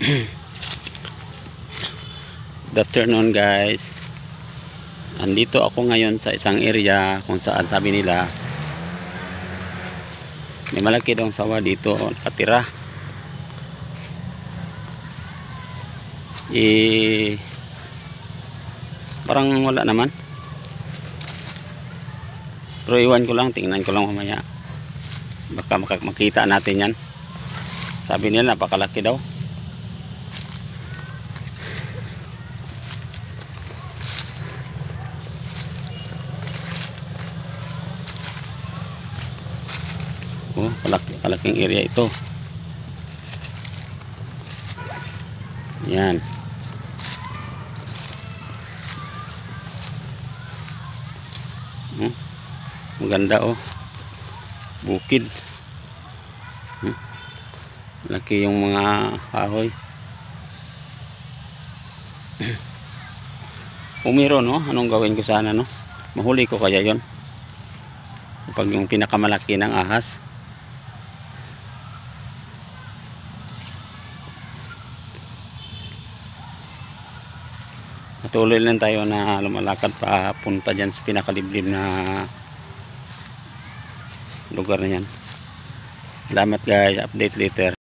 Good afternoon guys. Andito ako ngayon sa isang area kung saan sabi nila may malaki daw sawa dito nakatira. Parang wala naman. Pero iwan ko lang, tingnan ko lang mamaya. Baka makita natin yan. Sabi nila napakalaki daw. Oh, kalaking area ito. Yan. Maganda oh. Bukid. Laki yung mga kahoy. Umiro no? Anong gawin ko sana no? Mahuli ko kaya yon? Pag yung pinakamalaki ng ahas. Patuloy lang tayo na lumalakad pa punta dyan sa pinakaliblib na lugar na yan. Salamat guys, update later.